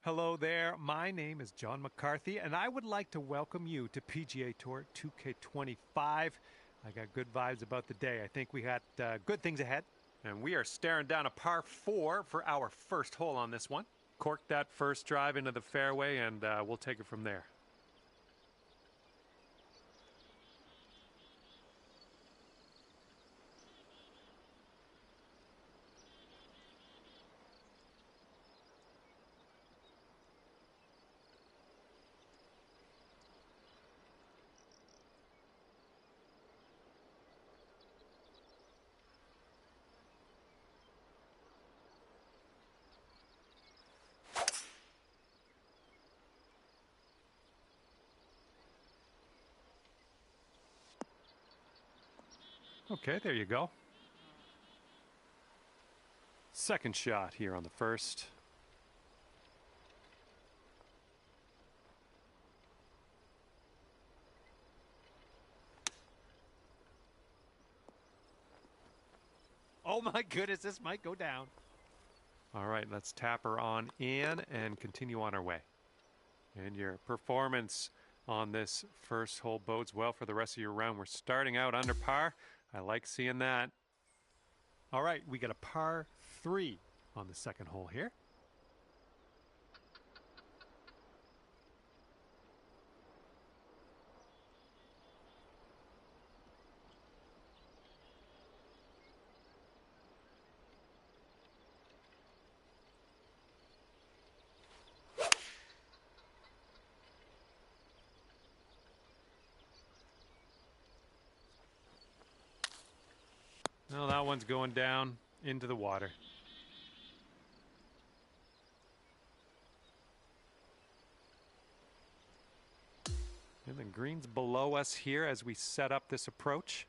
Hello there. My name is John McCarthy, and I would like to welcome you to PGA Tour 2k25. I got good vibes about the day. I think we got good things ahead. And we are staring down a par 4 for our first hole on this one. Cork that first drive into the fairway, and we'll take it from there. Okay, there you go. Second shot here on the first. Oh my goodness, this might go down. All right, let's tap her on in and continue on our way. And your performance on this first hole bodes well for the rest of your round. We're starting out under par. I like seeing that. All right, we got a par 3 on the second hole here. Well, that one's going down into the water. And the green's below us here as we set up this approach.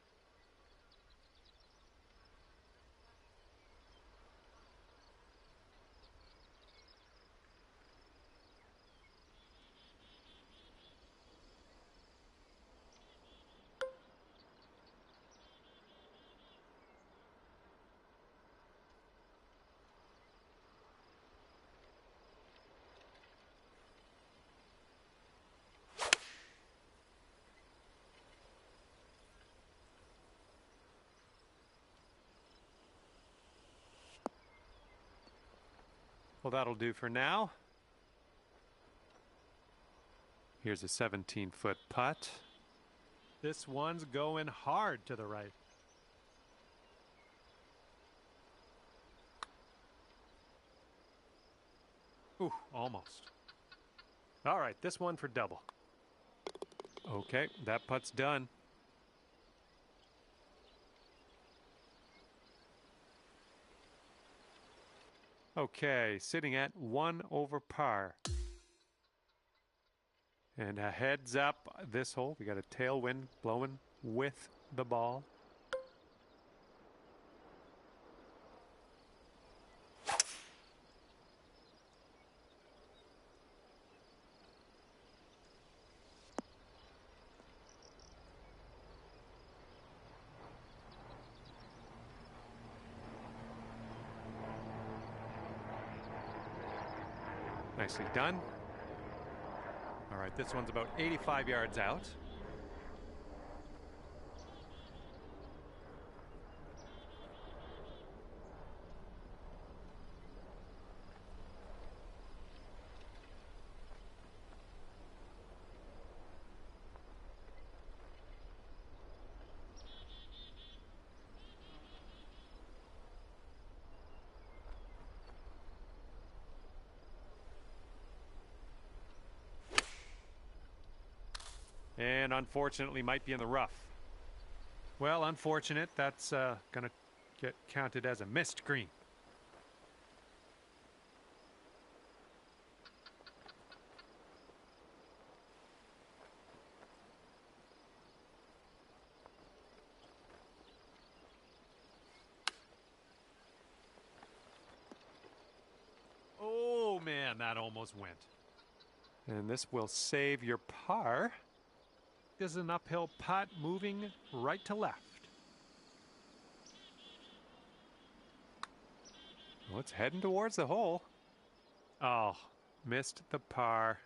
Well, that'll do for now. Here's a 17-foot putt. This one's going hard to the right. Ooh, almost. All right, this one for double. Okay, that putt's done. Okay, sitting at 1 over par. And a heads up this hole. We got a tailwind blowing with the ball. Nicely done. All right, this one's about 85 yards out. And unfortunately might be in the rough. Well, unfortunate. That's going to get counted as a missed green. Oh, man, that almost went. And this will save your par. This is an uphill putt moving right to left. Well, it's heading towards the hole. Oh, Missed the par.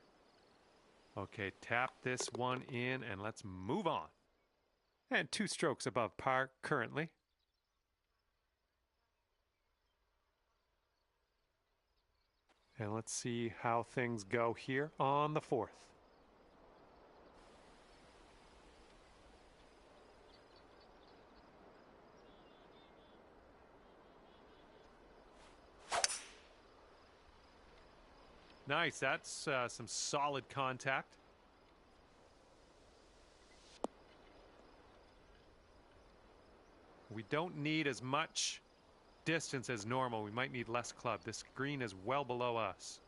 Okay, tap this one in and let's move on. And 2 strokes above par currently. And let's see how things go here on the 4th. Nice, that's some solid contact. We don't need as much distance as normal. We might need less club. This green is well below us.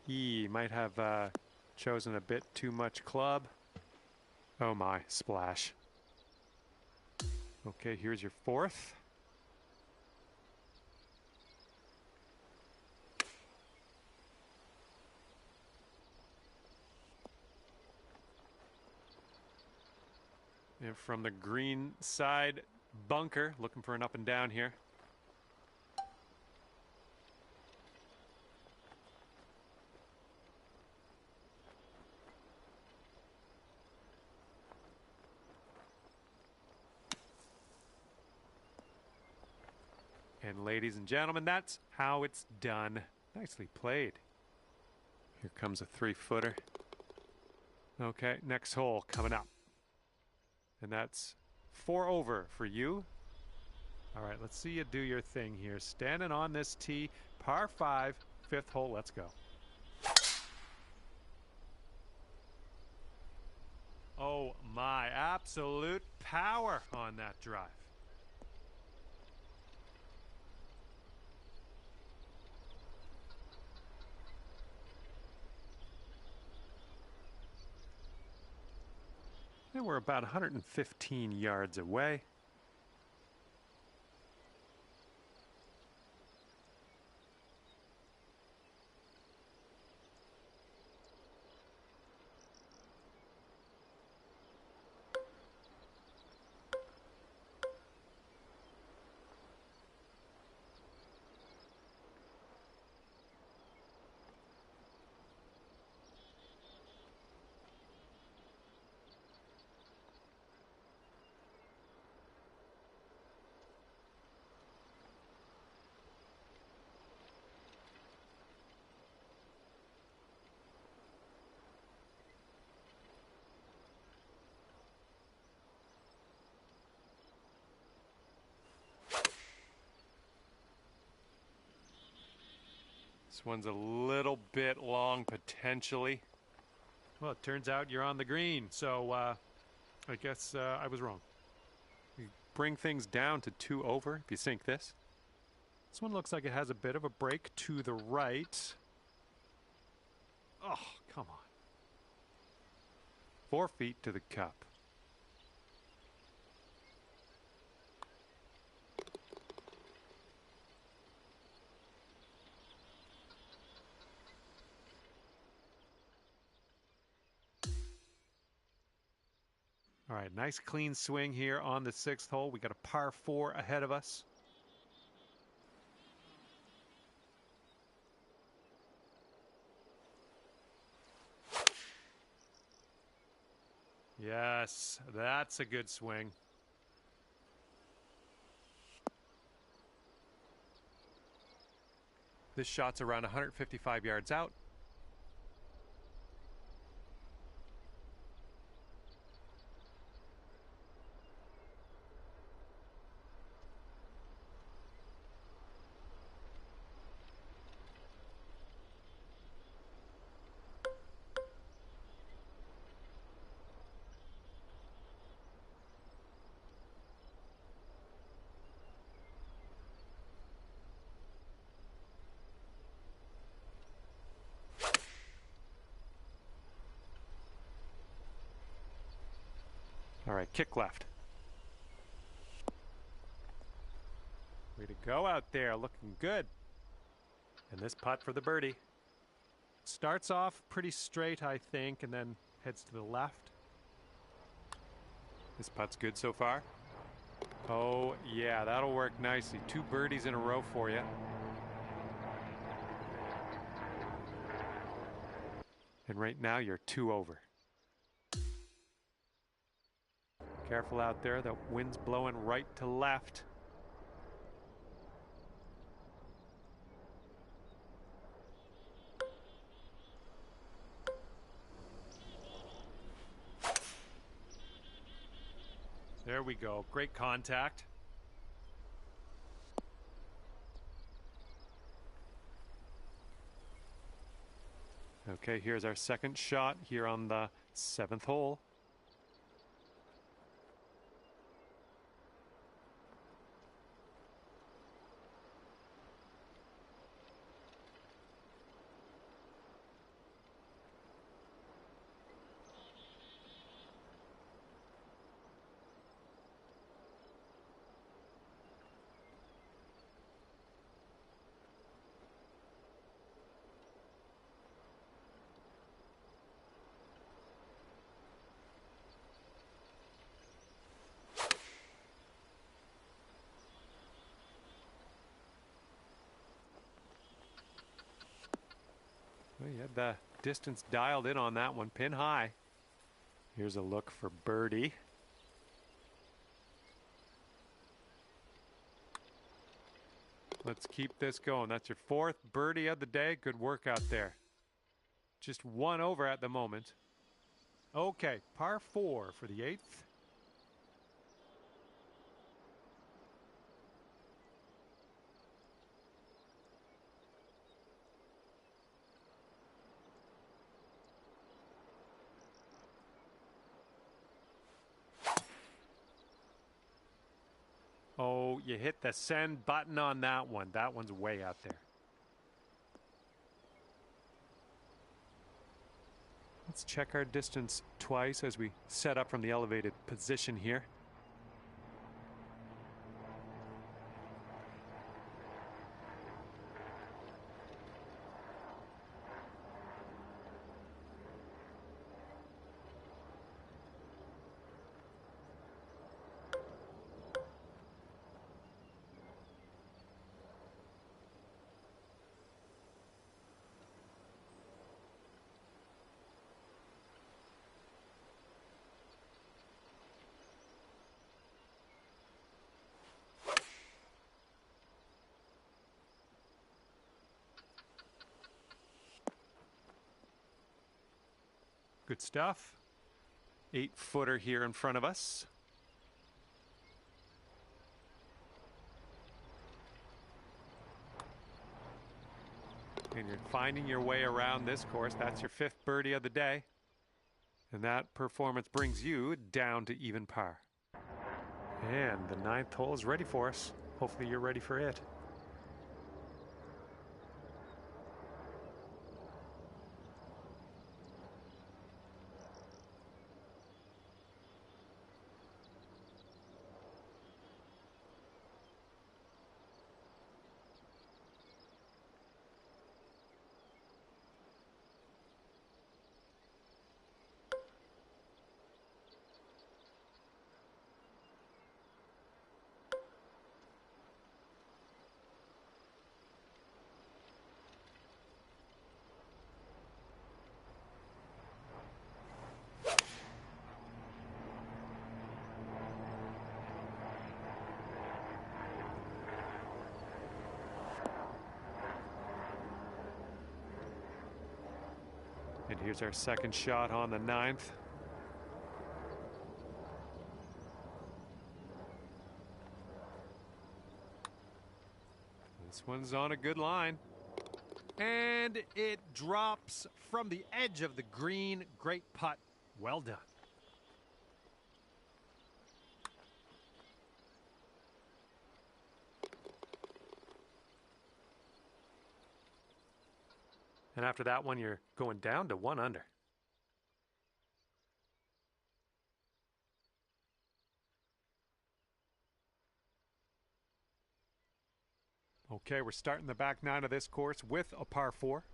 He might have chosen a bit too much club. Oh my, splash. Okay, here's your 4th. And from the green side bunker, looking for an up and down here. And ladies and gentlemen, that's how it's done. Nicely played. Here comes a 3-footer. Okay, next hole coming up. And that's 4 over for you. All right, let's see you do your thing here. Standing on this tee, par 5, 5th hole, let's go. Oh my, absolute power on that drive. And we're about 115 yards away. This one's a little bit long, potentially. Well, it turns out you're on the green, so I guess I was wrong. You bring things down to 2 over if you sink this. This one looks like it has a bit of a break to the right. Oh, come on. 4 feet to the cup. All right, nice clean swing here on the 6th hole. We got a par 4 ahead of us. Yes, that's a good swing. This shot's around 155 yards out. All right, kick left. Way to go out there, looking good. And this putt for the birdie. Starts off pretty straight, I think, and then heads to the left. This putt's good so far. Oh, yeah, that'll work nicely. 2 birdies in a row for you. And right now, you're 2 over. Careful out there, the wind's blowing right to left. There we go. Great contact. Okay, here's our second shot here on the 7th hole. Well, you had the distance dialed in on that one, pin high. Here's a look for birdie. Let's keep this going. That's your 4th birdie of the day. Good work out there. Just 1 over at the moment. Okay, par 4 for the 8th. Oh, you hit the send button on that one. That one's way out there. Let's check our distance twice as we set up from the elevated position here. Good stuff. 8-footer here in front of us. And you're finding your way around this course. That's your 5th birdie of the day. And that performance brings you down to even par. And the 9th hole is ready for us. Hopefully you're ready for it. And here's our second shot on the 9th. This one's on a good line. And it drops from the edge of the green. Great putt. Well done. And after that one, you're going down to 1 under. Okay, we're starting the back nine of this course with a par 4.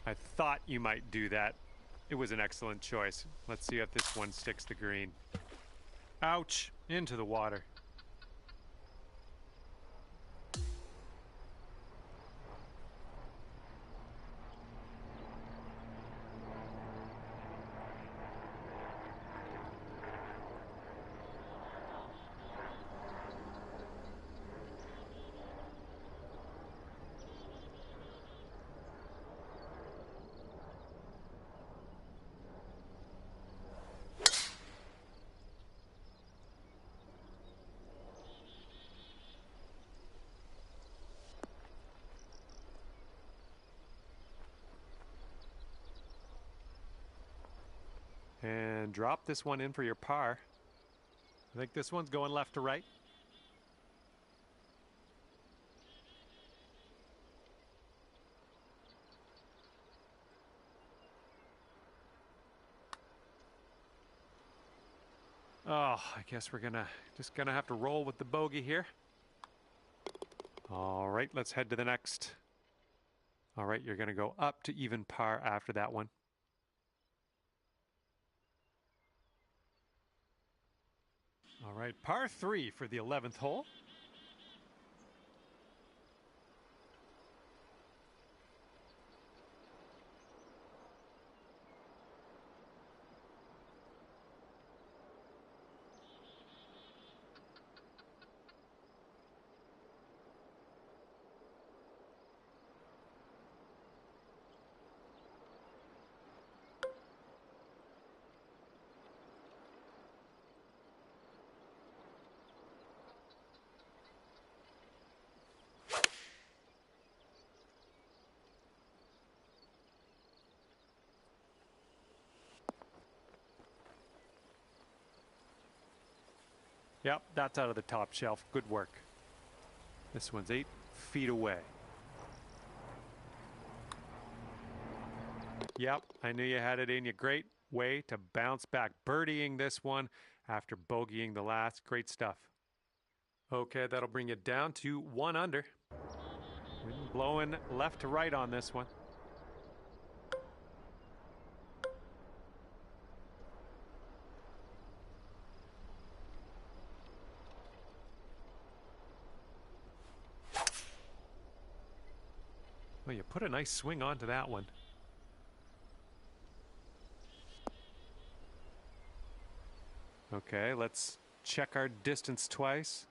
I thought you might do that. It was an excellent choice. Let's see if this one sticks the green. Ouch! Into the water. And drop this one in for your par. I think this one's going left to right. Oh, I guess we're just gonna have to roll with the bogey here. All right, let's head to the next. All right, you're gonna go up to even par after that one. All right, par 3 for the 11th hole. Yep, that's out of the top shelf. Good work. This one's 8 feet away. Yep, I knew you had it in you. Great way to bounce back. Birdieing this one after bogeying the last. Great stuff. Okay, that'll bring you down to 1 under. Wind blowing left to right on this one. Well, you put a nice swing onto that one. Okay, let's check our distance twice.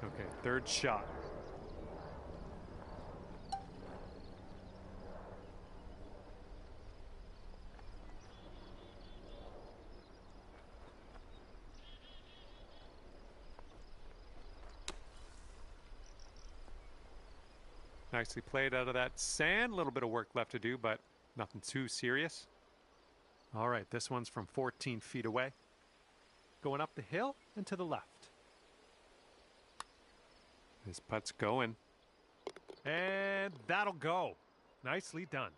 Okay, third shot. Nicely played out of that sand. A little bit of work left to do, but nothing too serious. All right, this one's from 14 feet away. Going up the hill and to the left. This putt's going. And that'll go. Nicely done.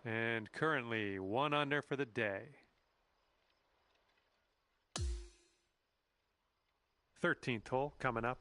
And currently 1 under for the day. 13th hole coming up.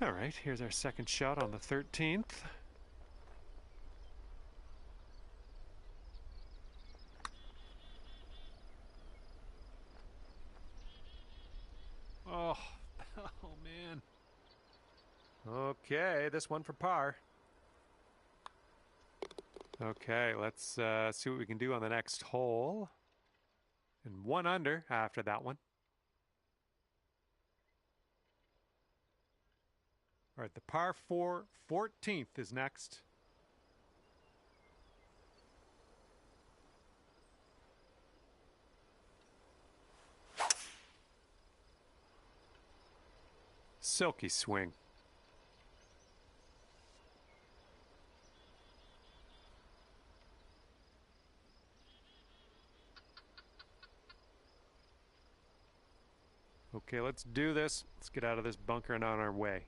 All right, here's our second shot on the 13th. Oh, oh man. Okay, this one for par. Okay, let's see what we can do on the next hole. And 1 under after that one. All right, the par 4 14th is next. Silky swing. Okay, let's do this. Let's get out of this bunker and on our way.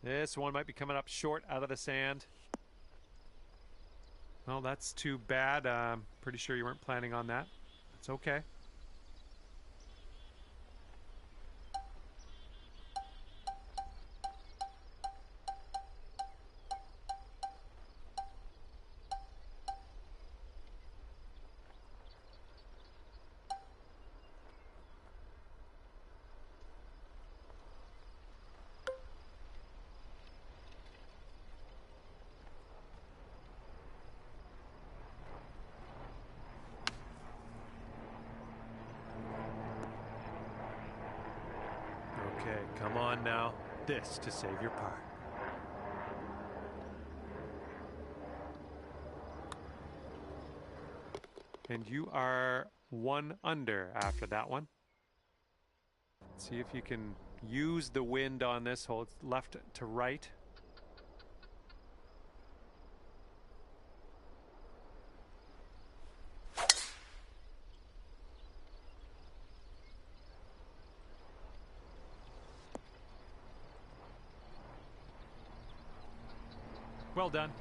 This one might be coming up short out of the sand. Well, that's too bad. I'm pretty sure you weren't planning on that. It's okay. Okay, come on now. This to save your par. And you are 1 under after that one. Let's see if you can use the wind on this hole. It's left to right. Well done.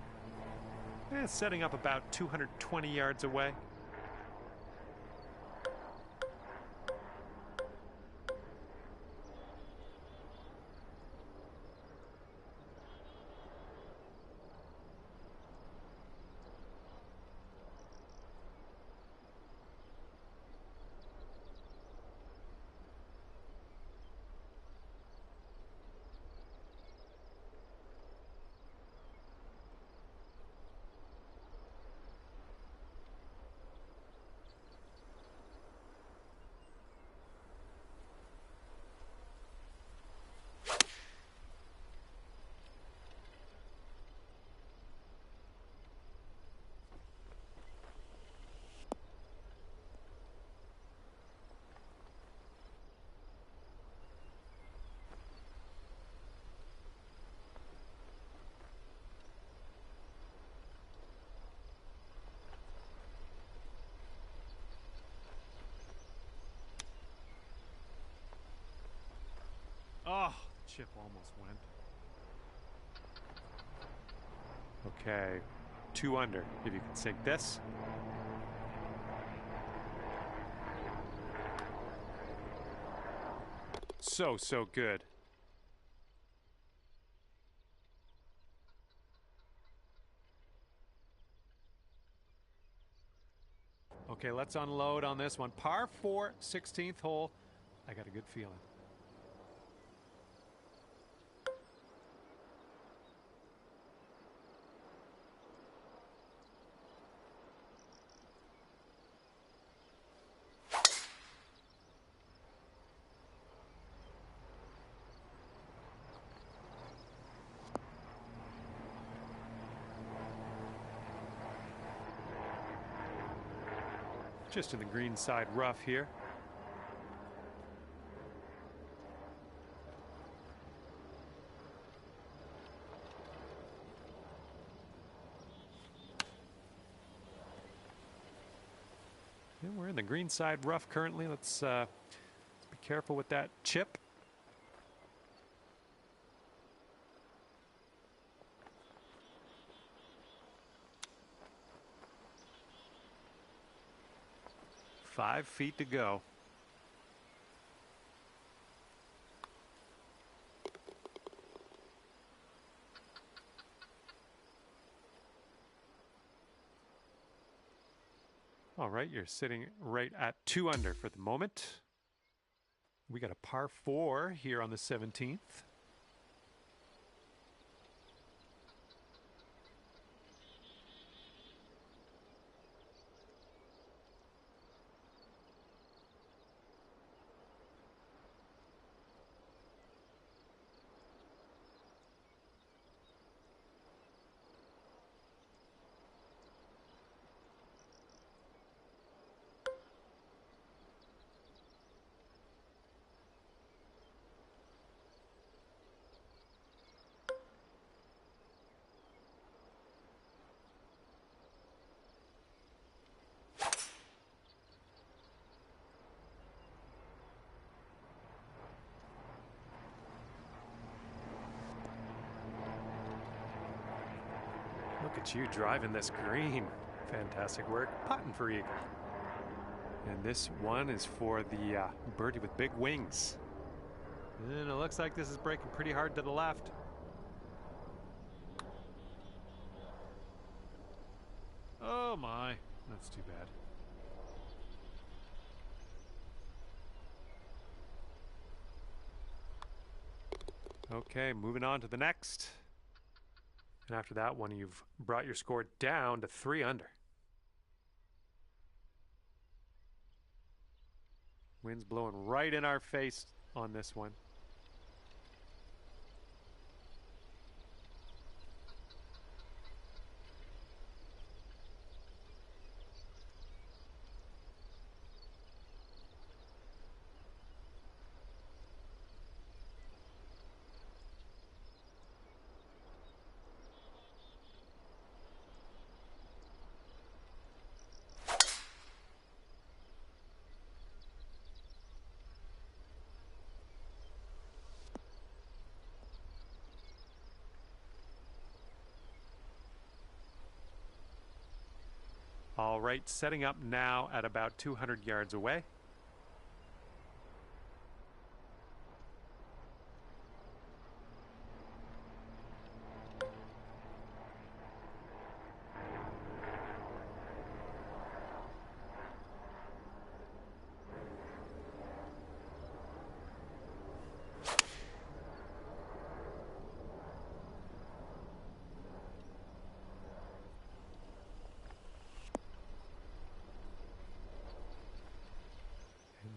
It's setting up about 220 yards away. chip almost went. Okay, 2 under, if you can sink this. So good. Okay, let's unload on this one. Par 4, 16th hole. I got a good feeling. Just in the green side rough here. And we're in the green side rough currently. Let's be careful with that chip. Five feet to go. All right, you're sitting right at 2 under for the moment. We got a par 4 here on the 17th. Look at you driving this green. Fantastic work. Putting for eagle. And this one is for the birdie with big wings. And it looks like this is breaking pretty hard to the left. Oh my, that's too bad. Okay, moving on to the next. And after that one, you've brought your score down to 3 under. Wind's blowing right in our face on this one. All right, setting up now at about 200 yards away.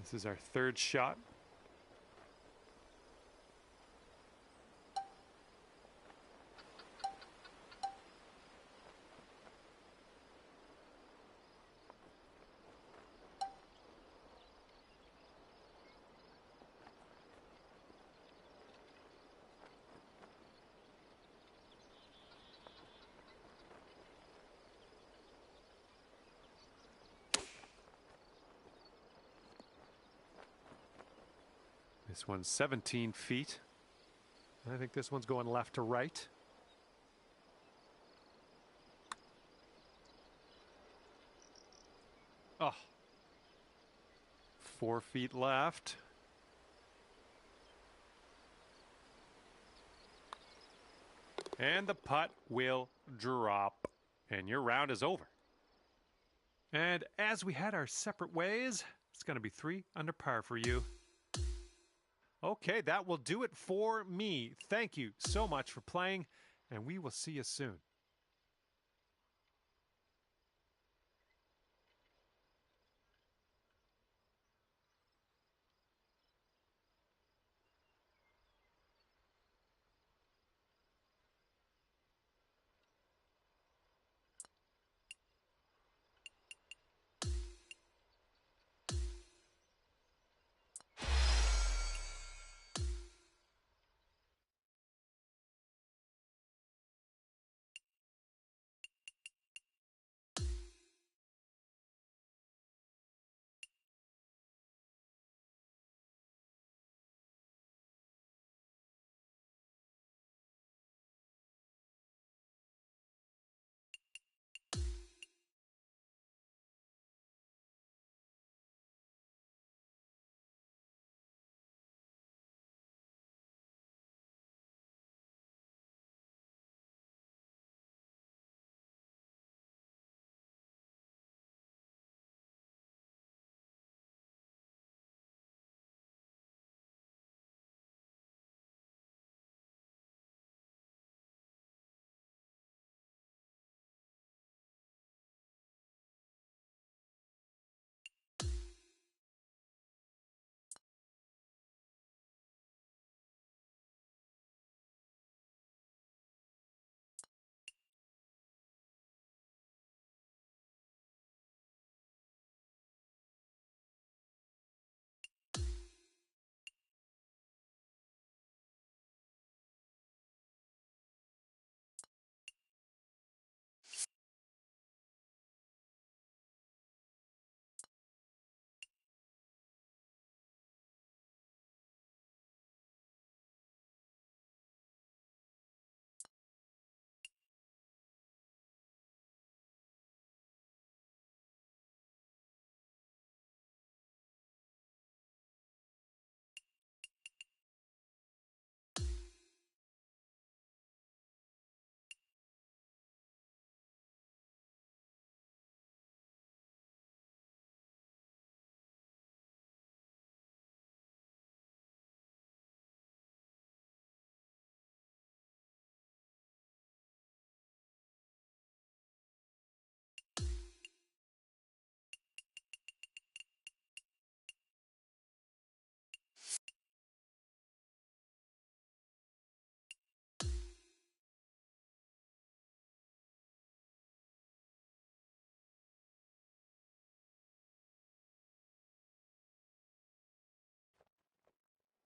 This is our third shot. This one's 17 feet. I think this one's going left to right. Oh. 4 feet left. And the putt will drop. And your round is over. And as we head our separate ways, it's going to be 3 under par for you. Okay, that will do it for me. Thank you so much for playing, and we will see you soon.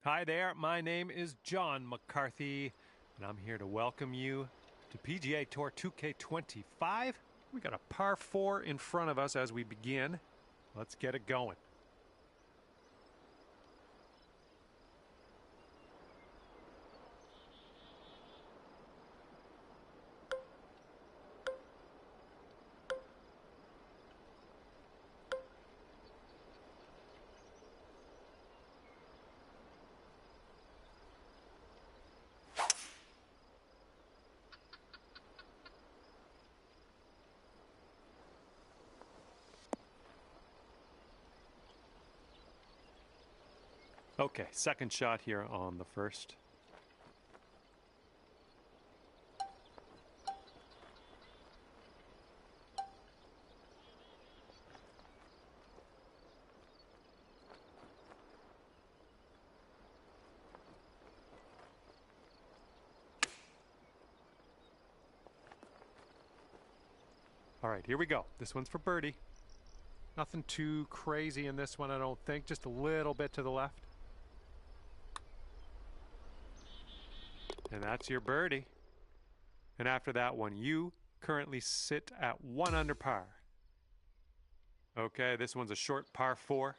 Hi there, my name is John McCarthy, and I'm here to welcome you to PGA Tour 2k25. We got a par 4 in front of us as we begin. Let's get it going. Okay, second shot here on the first. All right, here we go. This one's for birdie. Nothing too crazy in this one, I don't think. Just a little bit to the left. And that's your birdie. And after that one, you currently sit at 1 under par. Okay, this one's a short par 4.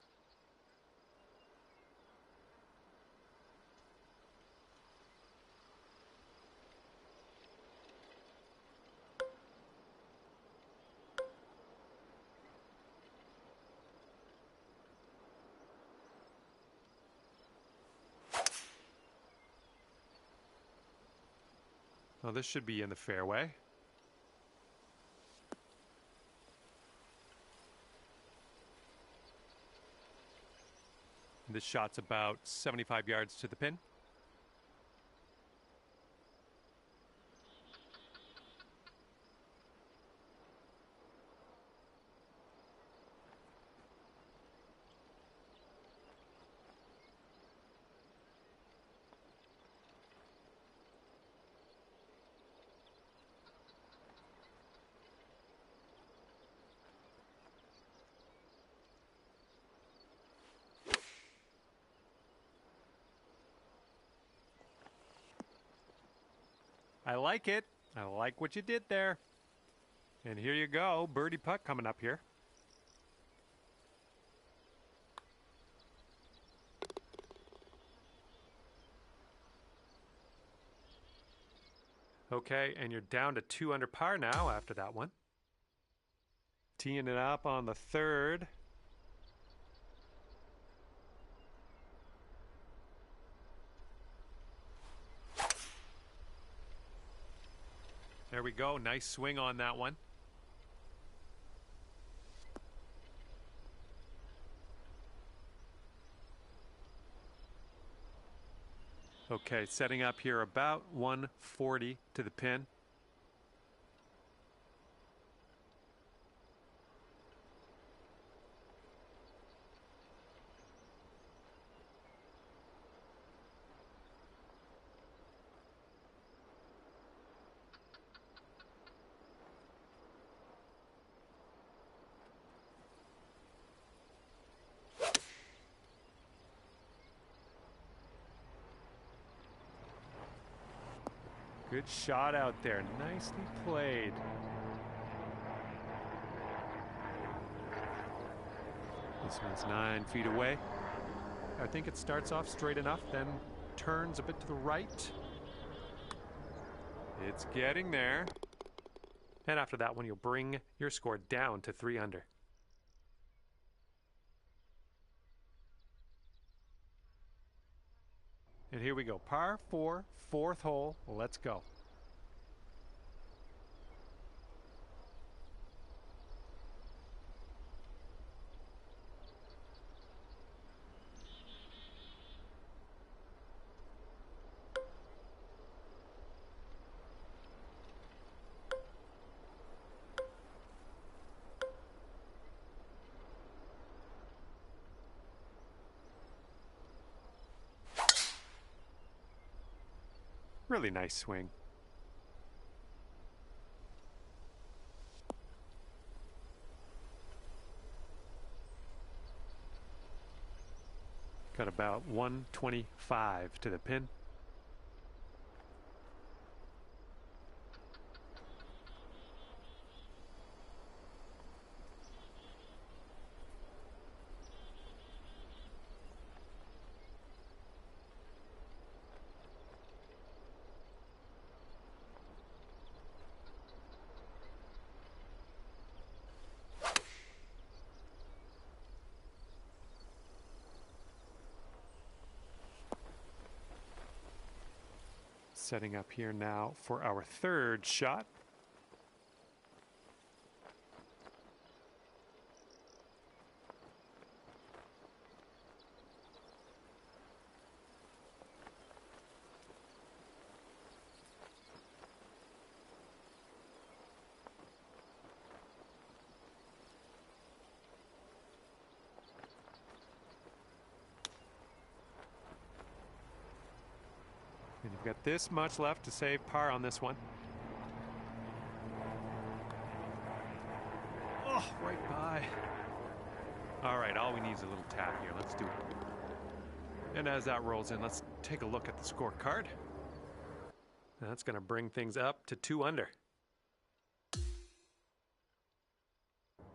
Oh, this should be in the fairway. This shot's about 75 yards to the pin. I like it. I like what you did there. And here you go, birdie putt coming up here. Okay, and you're down to 2 under par now after that one. Teeing it up on the third. There we go. Nice swing on that one. Okay, setting up here about 140 to the pin. Good shot out there. Nicely played. This one's 9 feet away. I think it starts off straight enough, then turns a bit to the right. It's getting there. And after that one, you'll bring your score down to 3 under. And here we go. Par 4, 4th hole. Let's go. Really nice swing. Got about 125 to the pin. Setting up here now for our 3rd shot. And you've got this much left to save par on this one. Oh, right by. All right, all we need is a little tap here. Let's do it. And as that rolls in, let's take a look at the scorecard. That's going to bring things up to 2 under.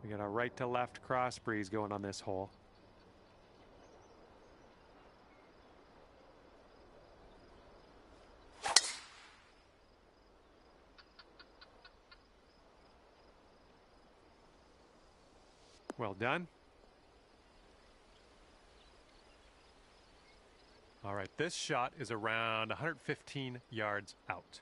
We got a right to left cross breeze going on this hole. Well done. All right, this shot is around 115 yards out.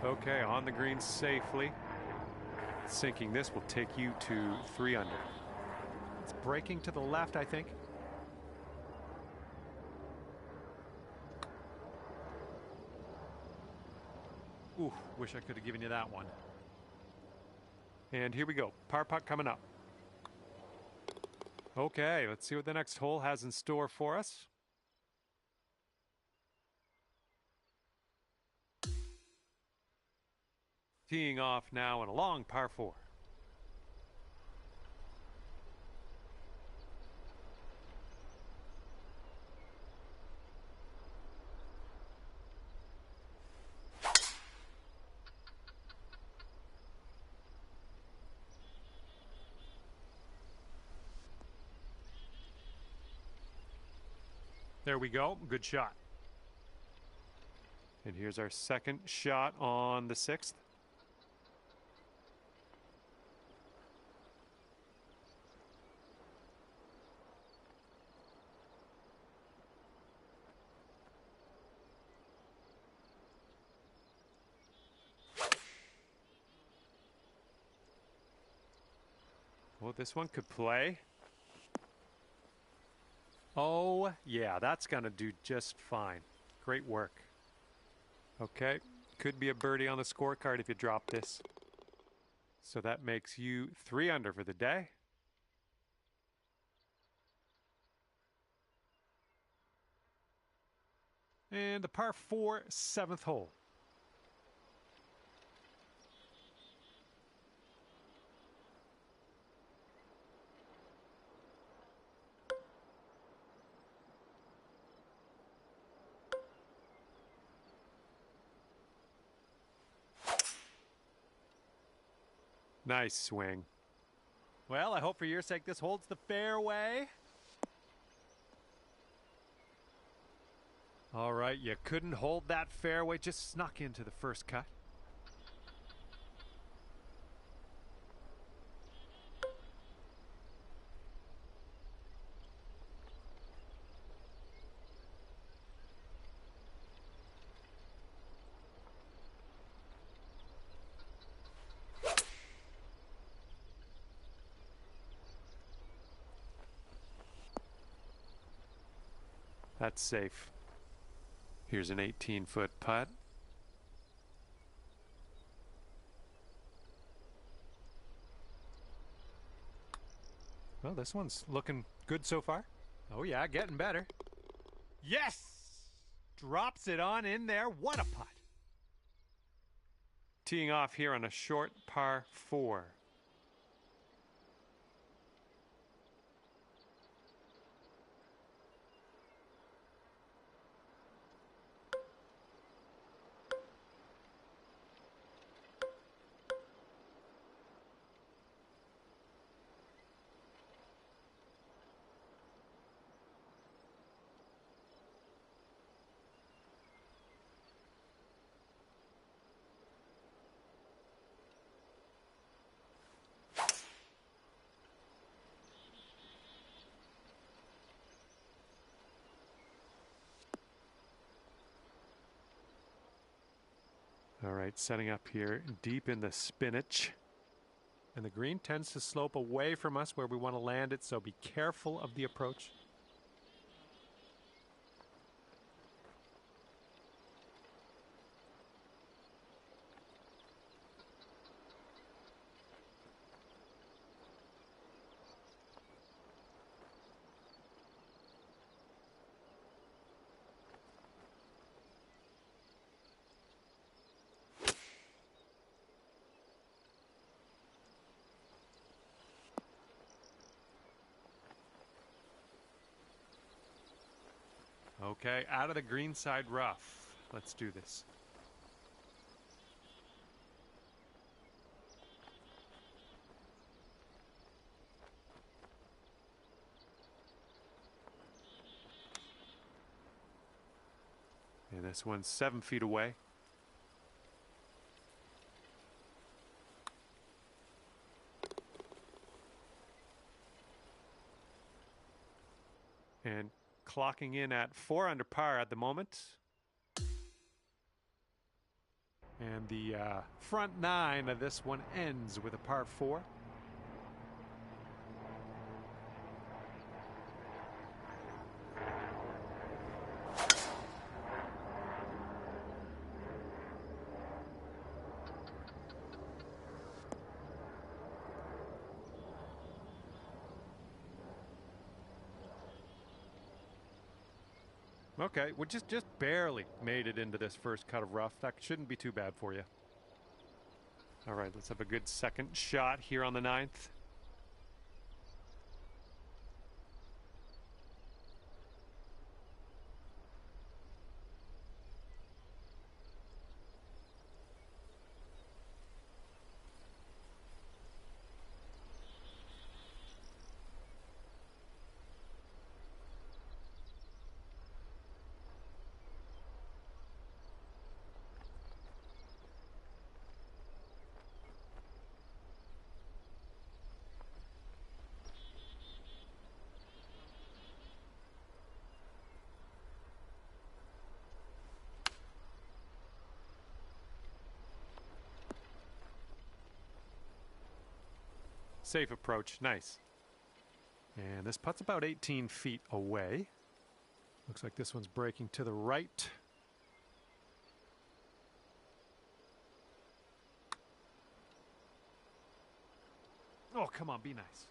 Okay, on the green safely. Sinking this will take you to 3 under. It's breaking to the left, I think. Ooh, wish I could have given you that one. And here we go. Par putt coming up. Okay, let's see what the next hole has in store for us. Teeing off now in a long par 4. There we go. Good shot. And here's our second shot on the 6th. Well, this one could play. Oh, yeah, that's going to do just fine. Great work. Okay, could be a birdie on the scorecard if you drop this. So that makes you 3 under for the day. And the par 4 7th hole. Nice swing. Well, I hope for your sake this holds the fairway. All right, you couldn't hold that fairway, just snuck into the first cut. That's safe. Here's an 18-foot putt. Well, this one's looking good so far. Oh yeah, getting better. Yes! Drops it on in there. What a putt. Teeing off here on a short par 4. All right, setting up here deep in the spinach. And the green tends to slope away from us where we want to land it, so be careful of the approach. Okay, out of the green side rough. Let's do this. And this one's 7 feet away. And clocking in at 4 under par at the moment. And the front 9 of this one ends with a par 4. Okay, we just barely made it into this first cut of rough. That shouldn't be too bad for you. All right, let's have a good second shot here on the 9th. Safe approach, nice. And this putt's about 18 feet away. Looks like this one's breaking to the right. Oh, come on, be nice.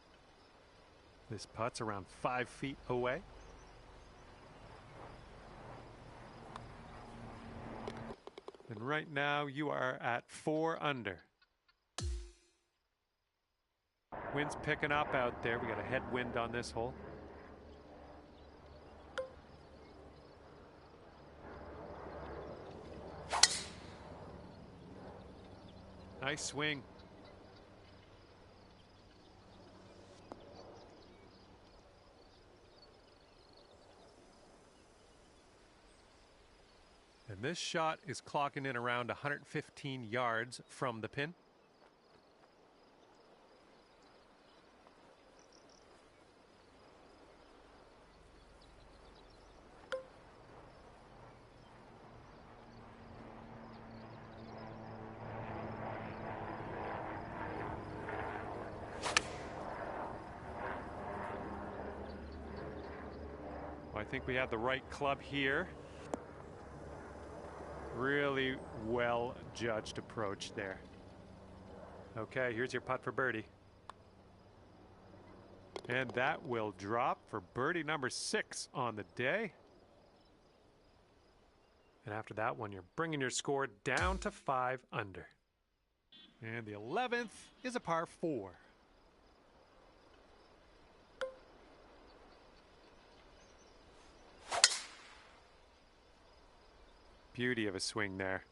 This putt's around 5 feet away. And right now you are at 4 under. Wind's picking up out there. We got a headwind on this hole. Nice swing. And this shot is clocking in around 115 yards from the pin. I think we have the right club here. Really well judged approach there. Okay, here's your putt for birdie. And that will drop for birdie number 6 on the day. And after that one, you're bringing your score down to 5 under. And the 11th is a par 4. Beauty of a swing there.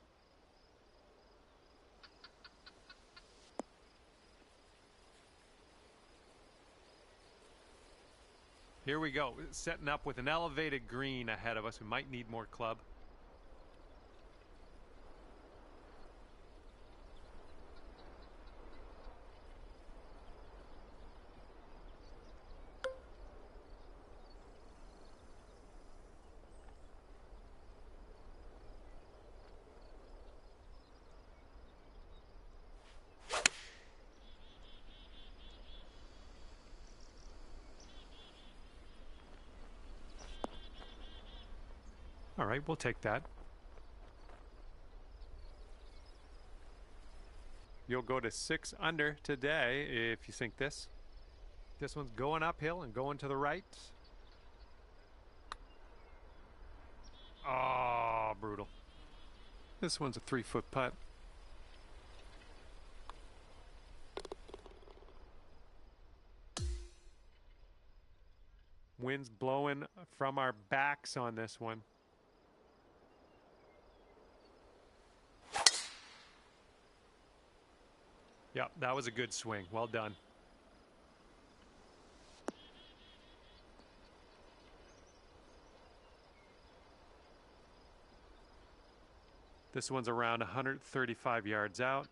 Here we go, setting up with an elevated green ahead of us. We might need more club. All right, we'll take that. You'll go to 6 under today if you sink this. This one's going uphill and going to the right. Oh, brutal. This one's a 3-foot putt. Wind's blowing from our backs on this one. Yep, that was a good swing. Well done. This one's around 135 yards out.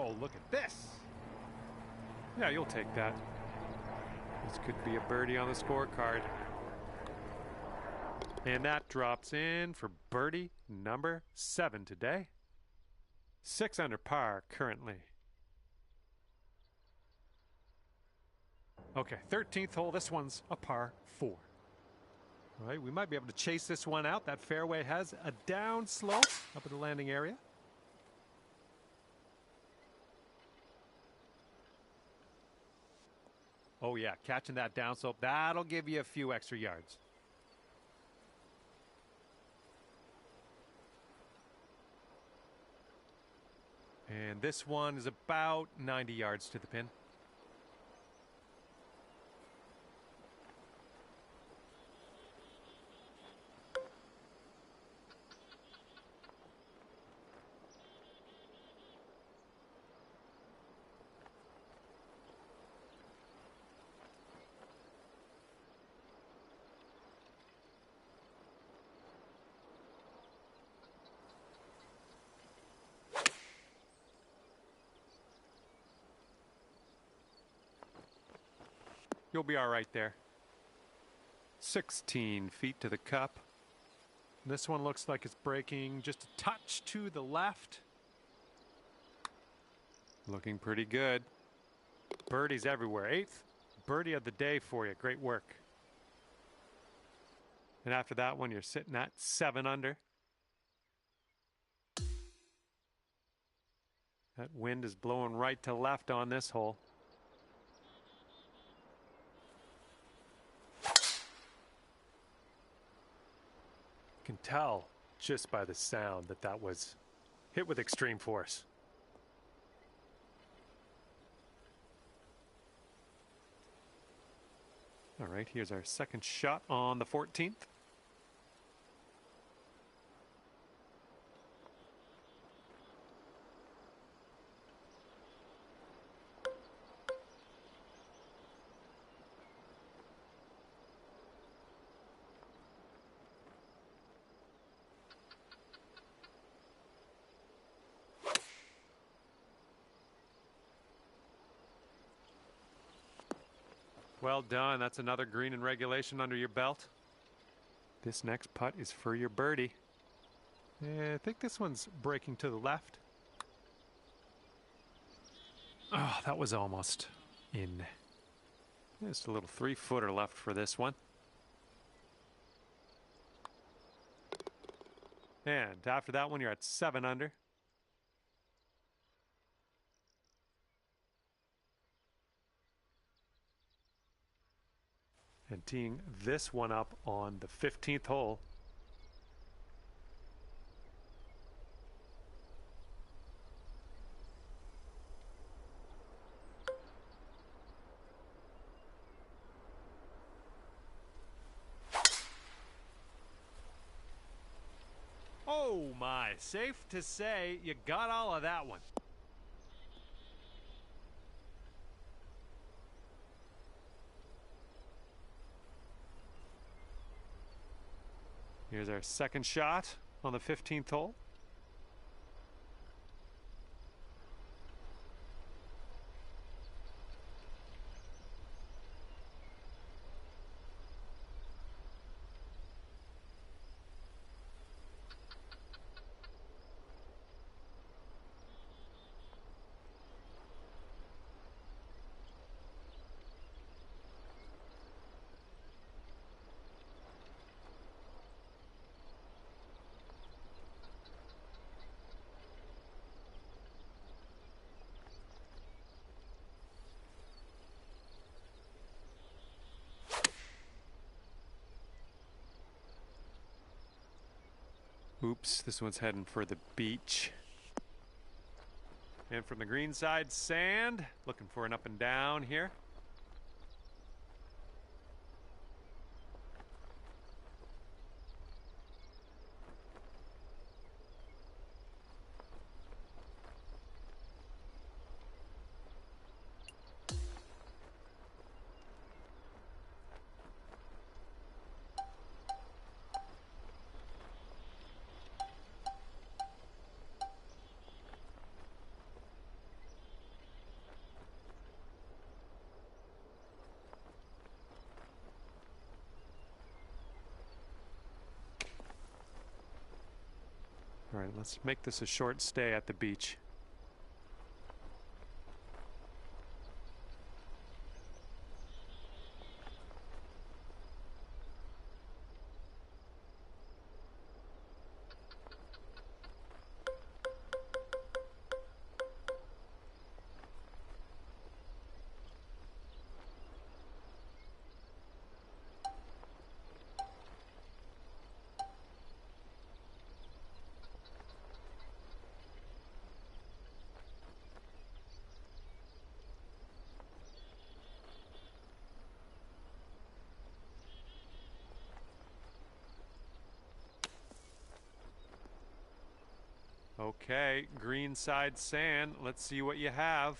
Oh, look at this. Yeah, you'll take that. This could be a birdie on the scorecard. And that drops in for birdie number 7 today. 6 under par currently. Okay, 13th hole. This one's a par 4. All right, we might be able to chase this one out. That fairway has a down slope up at the landing area. Oh yeah, catching that down slope, that'll give you a few extra yards. And this one is about 90 yards to the pin. You'll be all right there. 16 feet to the cup. This one looks like it's breaking just a touch to the left. Looking pretty good. Birdies everywhere. 8th birdie of the day for you. Great work. And after that one, you're sitting at 7 under. That wind is blowing right to left on this hole. You can tell just by the sound that that was hit with extreme force. All right, here's our second shot on the 14th. Well done. That's another green in regulation under your belt. This next putt is for your birdie. I think this one's breaking to the left. Oh, that was almost in. Just a little 3-footer left for this one. And after that one, you're at 7 under. And teeing this one up on the 15th hole. Oh my, safe to say you got all of that one. Here's our second shot on the 15th hole. Oops, this one's heading for the beach. And from the green side, sand. Looking for an up and down here. All right, let's make this a short stay at the beach. Okay, green side sand. Let's see what you have.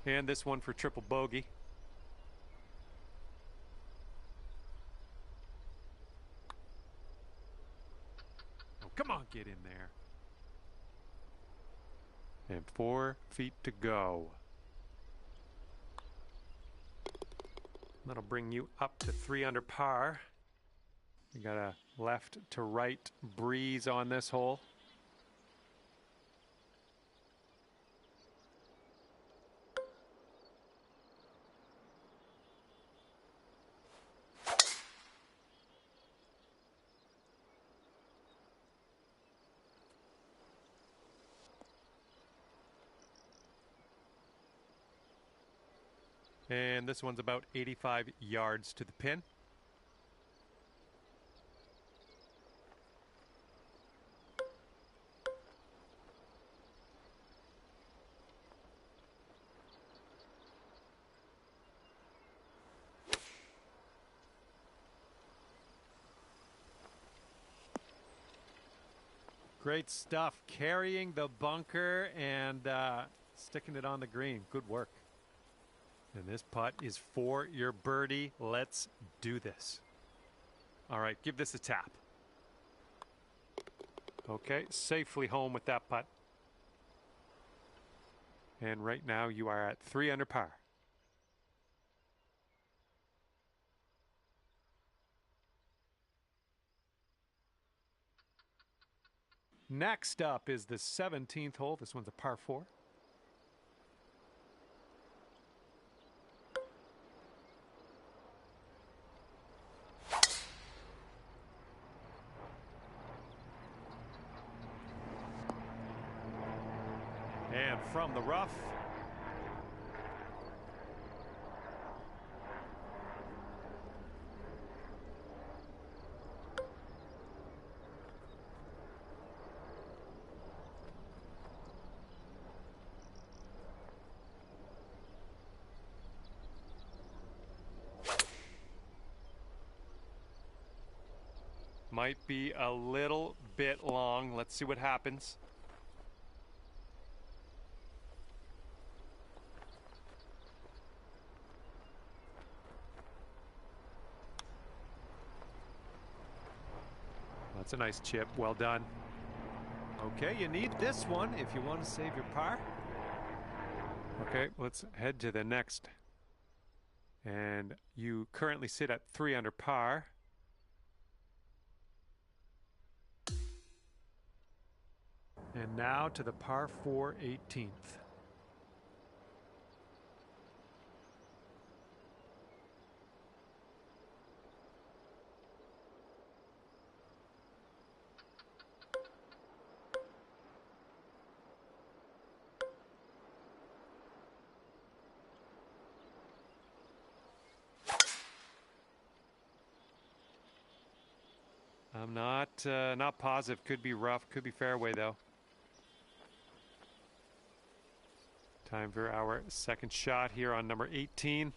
And this one for triple bogey. Oh, come on, get in there. And 4 feet to go. That'll bring you up to 3 under par. You got a left to right breeze on this hole. And this one's about 85 yards to the pin. Great stuff. Carrying the bunker and sticking it on the green. Good work. And this putt is for your birdie. Let's do this. All right, give this a tap. Okay, safely home with that putt. And right now you are at 3 under par. Next up is the 17th hole. This one's a par 4. And from the rough, might be a little bit long. Let's see what happens. That's a nice chip. Well done. Okay, you need this one if you want to save your par. Okay, let's head to the next. And you currently sit at 3 under par. And now to the par 4 18th. I'm not positive. Could be rough. Could be fairway though. Time for our second shot here on number 18.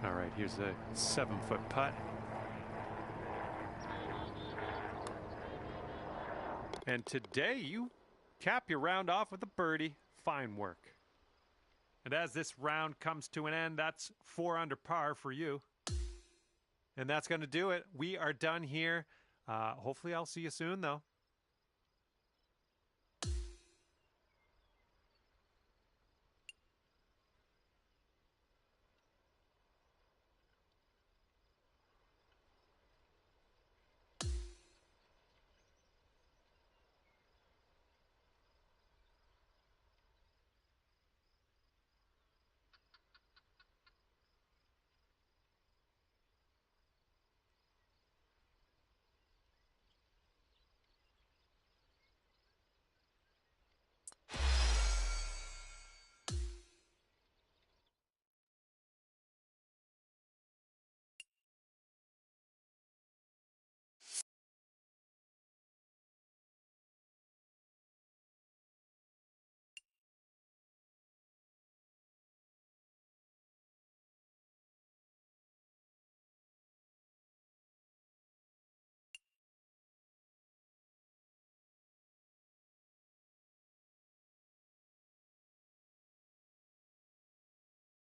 All right, here's a 7-foot putt. And today you cap your round off with a birdie. Fine work. And as this round comes to an end, that's 4 under par for you. And that's going to do it. We are done here. Hopefully I'll see you soon, though.